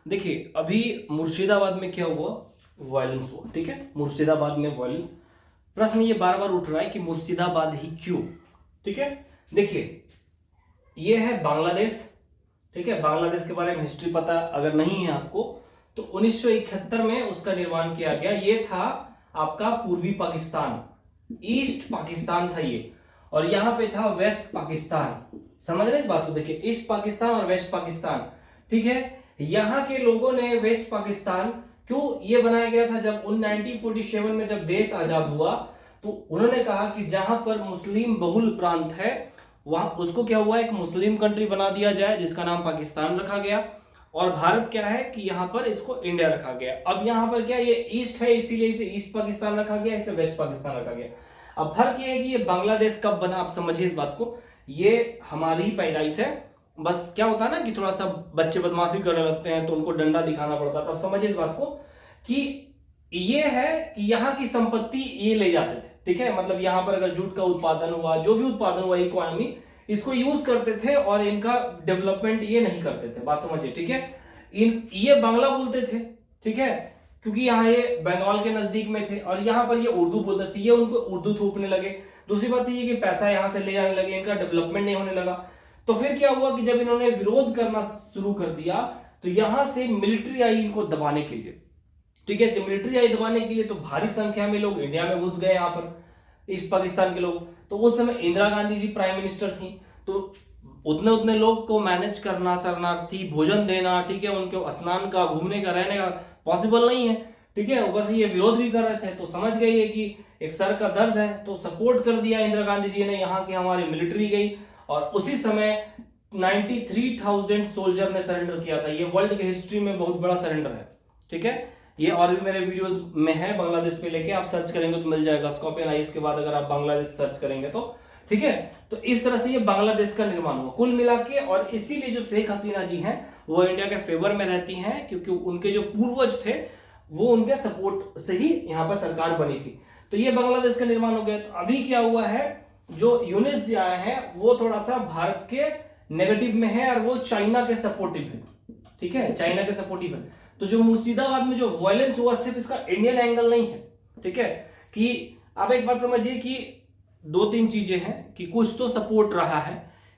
देखिए अभी मुर्शिदाबाद में क्या हुआ, वायलेंस हुआ। ठीक है, मुर्शिदाबाद में वायलेंस। प्रश्न ये बार बार उठ रहा है कि मुर्शिदाबाद ही क्यों। ठीक है, देखिए ये है बांग्लादेश। ठीक है, बांग्लादेश के बारे में हिस्ट्री पता अगर नहीं है आपको तो 1971 में उसका निर्माण किया गया। ये था आपका पूर्वी पाकिस्तान, ईस्ट पाकिस्तान था ये, और यहां पे था वेस्ट पाकिस्तान। समझ रहे इस बात को? देखिए ईस्ट पाकिस्तान और वेस्ट पाकिस्तान। ठीक है, यहां के लोगों ने वेस्ट पाकिस्तान क्यों ये बनाया गया था, जब 1947 में जब देश आजाद हुआ तो उन्होंने कहा कि जहां पर मुस्लिम बहुल प्रांत है वहां उसको क्या हुआ, एक मुस्लिम कंट्री बना दिया जाए जिसका नाम पाकिस्तान रखा गया। और भारत क्या है कि यहां पर इसको इंडिया रखा गया। अब यहां पर क्या, ये ईस्ट है इसीलिए इसे ईस्ट पाकिस्तान रखा गया, इसे वेस्ट पाकिस्तान रखा गया। अब फर्क ये है कि ये बांग्लादेश कब बना, आप समझिए इस बात को। ये हमारी ही पैदाइश है, बस क्या होता है ना कि थोड़ा सा बच्चे बदमाशी करने लगते हैं तो उनको डंडा दिखाना पड़ता है। तब समझिए इस बात को कि ये है कि यहाँ की संपत्ति ये ले जाते थे। ठीक है, मतलब यहाँ पर अगर जूट का उत्पादन हुआ, जो भी उत्पादन हुआ, इकोनॉमी इसको यूज करते थे और इनका डेवलपमेंट ये नहीं करते थे। बात समझिए। ठीक है, ये बांग्ला बोलते थे। ठीक है, क्योंकि यहाँ ये बंगाल के नजदीक में थे, और यहाँ पर ये उर्दू बोलते थे, ये उनको उर्दू थोपने लगे। दूसरी बात ये कि पैसा यहाँ से ले जाने लगे, इनका डेवलपमेंट नहीं होने लगा। तो फिर क्या हुआ कि जब इन्होंने विरोध करना शुरू कर दिया तो यहां से मिलिट्री आई इनको दबाने के लिए। ठीक है, जब मिलिट्री आई दबाने के लिए तो भारी संख्या में लोग इंडिया में घुस गए, यहाँ पर ईस्ट पाकिस्तान के लोग। तो उस समय इंदिरा गांधी जी प्राइम मिनिस्टर थी, तो उतने उतने लोग को मैनेज करना, शरणार्थी भोजन देना, ठीक है, उनके स्नान का, घूमने का, रहने का पॉसिबल नहीं है। ठीक है, ऊपर से ये विरोध भी कर रहे थे, तो समझ गए ये कि एक सर का दर्द है, तो सपोर्ट कर दिया इंदिरा गांधी जी ने, यहाँ की हमारी मिलिट्री गई और उसी समय 93,000 सोल्जर ने सरेंडर किया था। ये वर्ल्ड की हिस्ट्री में बहुत बड़ा सरेंडर है। ठीक है, ये और भी मेरे वीडियोस में है बांग्लादेश पे लेके, आप सर्च करेंगे तो मिल जाएगा। स्कॉर्पियन आइस के बाद अगर आप बांग्लादेश सर्च करेंगे तो ठीक है। तो इस तरह से ये बांग्लादेश का निर्माण हुआ कुल मिला के, और इसीलिए जो शेख हसीना जी हैं वो इंडिया के फेवर में रहती हैं, क्योंकि उनके जो पूर्वज थे वो उनके सपोर्ट से ही यहाँ पर सरकार बनी थी। तो ये बांग्लादेश का निर्माण हो गया। तो अभी क्या हुआ है, जो यूनिस जी आए हैं वो थोड़ा सा भारत के नेगेटिव में है और वो चाइना के सपोर्टिव है। ठीक है, चाइना के सपोर्टिव है। तो जो मुर्शिदाबाद में जो वायलेंस हुआ सिर्फ इसका इंडियन एंगल नहीं है। ठीक है, कि आप एक बात समझिए कि दो तीन चीजें हैं कि कुछ तो सपोर्ट रहा है,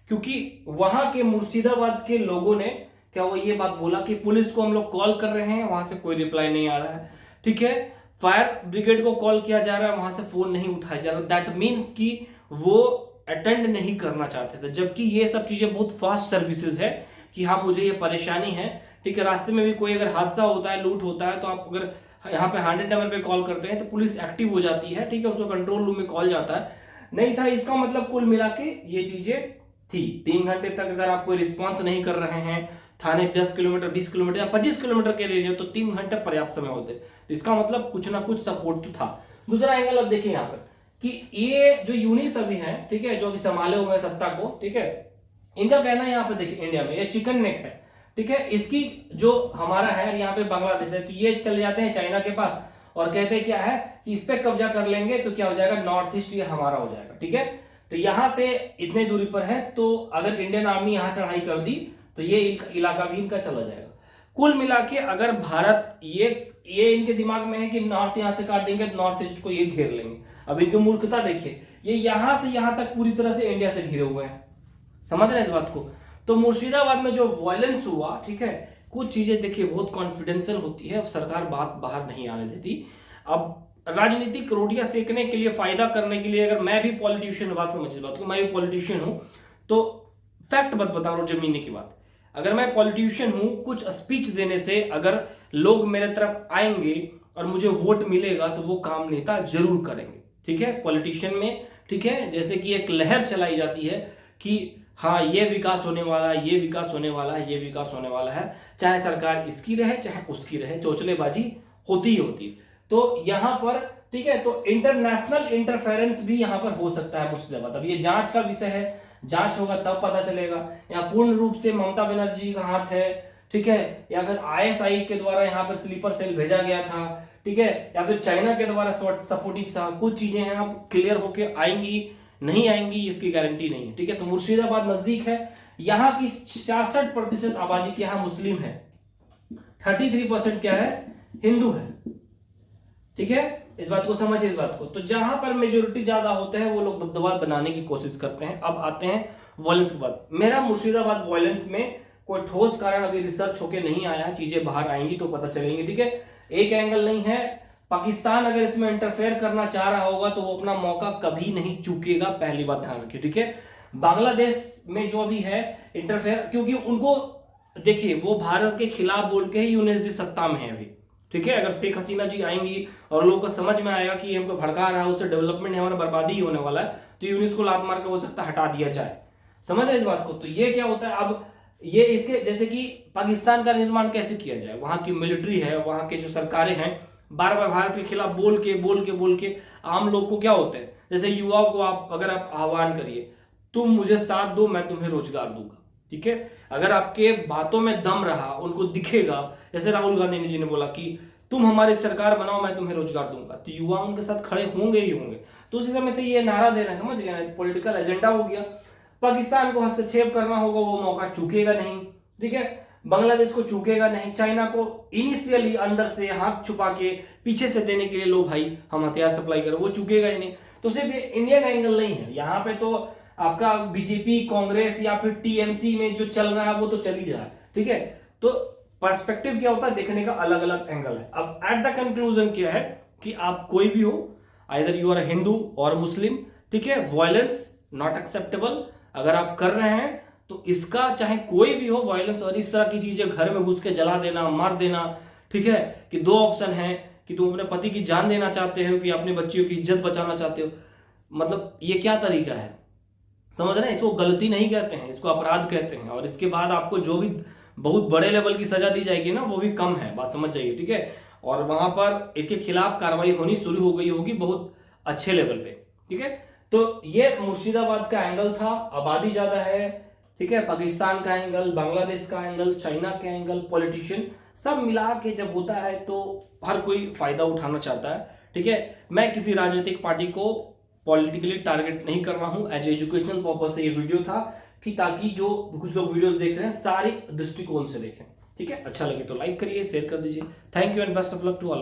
क्योंकि वहां के मुर्शिदाबाद के लोगों ने क्या वो ये बात बोला कि पुलिस को हम लोग कॉल कर रहे हैं, वहां से कोई रिप्लाई नहीं आ रहा है। ठीक है, फायर ब्रिगेड को कॉल किया जा रहा है, वहां से फोन नहीं उठाया जा रहा। दैट मीन्स कि वो अटेंड नहीं करना चाहते थे, जबकि ये सब चीजें बहुत फास्ट सर्विसेज है कि हाँ मुझे ये परेशानी है। ठीक है, रास्ते में भी कोई अगर हादसा होता है, लूट होता है, तो आप अगर यहाँ पे 100 नंबर पे कॉल करते हैं तो पुलिस एक्टिव हो जाती है। ठीक है, उसको कंट्रोल रूम में कॉल जाता है। नहीं था, इसका मतलब कुल मिला के ये चीजें थी। 3 घंटे तक अगर आप कोई रिस्पॉन्स नहीं कर रहे हैं, थाने 10 किलोमीटर 20 किलोमीटर या 25 किलोमीटर के एरिया, तो 3 घंटे पर्याप्त समय होते। तो इसका मतलब कुछ ना कुछ सपोर्ट तो था। दूसरा एंगल अब देखिए यहाँ पर कि ये जो यूनिस अभी है, ठीक है, जो अभी संभाले हुए सत्ता को, ठीक है, इनका कहना है यहाँ पे देखिए इंडिया में ये चिकन नेक है। ठीक है, इसकी जो हमारा है यहाँ पे बांग्लादेश है, तो ये चले जाते हैं चाइना के पास और कहते हैं क्या है कि इस पे कब्जा कर लेंगे तो क्या हो जाएगा, नॉर्थ ईस्ट ये हमारा हो जाएगा। ठीक है, तो यहां से इतने दूरी पर है, तो अगर इंडियन आर्मी यहां चढ़ाई कर दी तो ये इलाका भी इनका चला जाएगा। कुल मिला के अगर भारत ये इनके दिमाग में है कि नॉर्थ यहां से काट देंगे तो नॉर्थ ईस्ट को ये घेर लेंगे। अब इनकी मूर्खता देखिए, ये यहां से यहां तक पूरी तरह से इंडिया से घिरे हुए हैं। समझ रहे हैं इस बात को? तो मुर्शिदाबाद में जो वायलेंस हुआ, ठीक है, कुछ चीजें देखिए बहुत कॉन्फिडेंशियल होती है, सरकार बात बाहर नहीं आने देती। अब राजनीतिक रोटियां सेकने के लिए, फायदा करने के लिए, अगर मैं भी पॉलिटिशियन, बात समझिए बात को, मैं भी पॉलिटिशियन हूं तो फैक्ट बता रहा हूं, जमीनी की बात। अगर मैं पॉलिटिशियन हूं, कुछ स्पीच देने से अगर लोग मेरे तरफ आएंगे और मुझे वोट मिलेगा तो वो काम नेता जरूर करेंगे। ठीक है, पॉलिटिशियन में, ठीक है, जैसे कि एक लहर चलाई जाती है कि हाँ ये विकास होने वाला है, ये विकास होने वाला है, ये विकास होने वाला है, चाहे सरकार इसकी रहे चाहे उसकी रहे, चौचलेबाजी होती ही होती है। तो यहां पर ठीक है, तो इंटरनेशनल इंटरफेरेंस भी यहां पर हो सकता है मुर्शिदाबाद। अब ये जांच का विषय है, जांच होगा तब पता चलेगा। यहाँ पूर्ण रूप से ममता बनर्जी का हाथ है, ठीक है, या फिर आईएसआई के द्वारा यहाँ पर स्लीपर सेल भेजा गया था, ठीक है, या फिर चाइना के द्वारा सपोर्टिव था। कुछ चीजें हैं आप क्लियर होके आएंगी, नहीं आएंगी इसकी गारंटी नहीं है। ठीक है, तो मुर्शिदाबाद नजदीक है, यहाँ की 66% आबादी के यहाँ मुस्लिम है, 33% क्या है, हिंदू है। ठीक है, इस बात को समझिए, इस बात को। तो जहां पर मेजोरिटी ज्यादा होते हैं वो लोग दबदबा बनाने की कोशिश करते हैं। अब आते हैं वॉयलेंस के बाद। मेरा मुर्शिदाबाद वॉयलेंस में कोई ठोस कारण अभी रिसर्च होके नहीं आया, चीजें बाहर आएंगी तो पता चलेंगी। ठीक है, एक एंगल नहीं है, पाकिस्तान अगर इसमें इंटरफेयर करना चाह रहा होगा तो वो अपना मौका कभी नहीं चूकेगा, पहली बात ध्यान रखिए। ठीक है, बांग्लादेश में जो भी है इंटरफेयर, क्योंकि उनको देखिए वो भारत के खिलाफ बोल के ही यूनिस जी सत्ता में है अभी। ठीक है, अगर शेख हसीना जी आएंगी और लोगों को समझ में आएगा कि हमको भड़का रहा है, उससे डेवलपमेंट है, हमारा बर्बादी ही होने वाला है, तो यूनिस को लात मार के हो सकता है हटा दिया जाए। समझ है इस बात को। तो ये क्या होता है, अब ये इसके जैसे कि पाकिस्तान का निर्माण कैसे किया जाए, वहां की मिलिट्री है, वहां के जो सरकारें हैं, बार बार भारत के खिलाफ बोल के आम लोग को क्या होता है, जैसे युवाओं को आप अगर आप आह्वान करिए, तुम मुझे साथ दो मैं तुम्हें रोजगार दूंगा। ठीक है, अगर आपके बातों में दम रहा, उनको दिखेगा, जैसे राहुल गांधी जी ने बोला कि तुम हमारी सरकार बनाओ मैं तुम्हें रोजगार दूंगा, तो युवा उनके साथ खड़े होंगे ही होंगे। तो उसी समय से ये नारा दे रहे हैं, समझ गए ना, पॉलिटिकल एजेंडा हो गया। पाकिस्तान को हस्तक्षेप करना होगा, वो मौका चूकेगा नहीं। ठीक है, बांग्लादेश को चूकेगा नहीं, चाइना को इनिशियली अंदर से हाथ छुपा के पीछे से देने के लिए लो भाई हम हथियार सप्लाई करें, वो चूकेगा ही नहीं। तो सिर्फ इंडियन एंगल नहीं है यहाँ पे, तो आपका बीजेपी, कांग्रेस या फिर टीएमसी में जो चल रहा है वो तो चल ही रहा है। ठीक है, तो पर्सपेक्टिव क्या होता है, देखने का अलग अलग एंगल है। अब एट द कंक्लूजन क्या है कि आप कोई भी हो, आइदर यू आर हिंदू और मुस्लिम, ठीक है, वायलेंस नॉट एक्सेप्टेबल। अगर आप कर रहे हैं तो इसका चाहे कोई भी हो वायलेंस और इस तरह की चीजें, घर में घुस के जला देना, मार देना, ठीक है, कि दो ऑप्शन है कि तुम अपने पति की जान देना चाहते हो कि अपने बच्चियों की इज्जत बचाना चाहते हो। मतलब ये क्या तरीका है, समझ रहे हैं। इसको गलती नहीं कहते हैं, इसको अपराध कहते हैं। और इसके बाद आपको जो भी बहुत बड़े लेवल की सजा दी जाएगी ना, वो भी कम है, बात समझ जाइए। ठीक है, और वहां पर इसके खिलाफ कार्रवाई होनी शुरू हो गई होगी बहुत अच्छे लेवल पे। ठीक है, तो ये मुर्शिदाबाद का एंगल था। आबादी ज्यादा है, ठीक है, पाकिस्तान का एंगल, बांग्लादेश का एंगल, चाइना का एंगल, पॉलिटिशियन, सब मिला के जब होता है तो हर कोई फायदा उठाना चाहता है। ठीक है, मैं किसी राजनीतिक पार्टी को पॉलिटिकली टारगेट नहीं कर रहा हूं, एज एजुकेशनल पर्पज से ये वीडियो था कि ताकि जो कुछ लोग वीडियोस देख रहे हैं सारी दृष्टिकोण से देखें। ठीक है, अच्छा लगे तो लाइक करिए, शेयर कर दीजिए। Thank you and best of luck to all.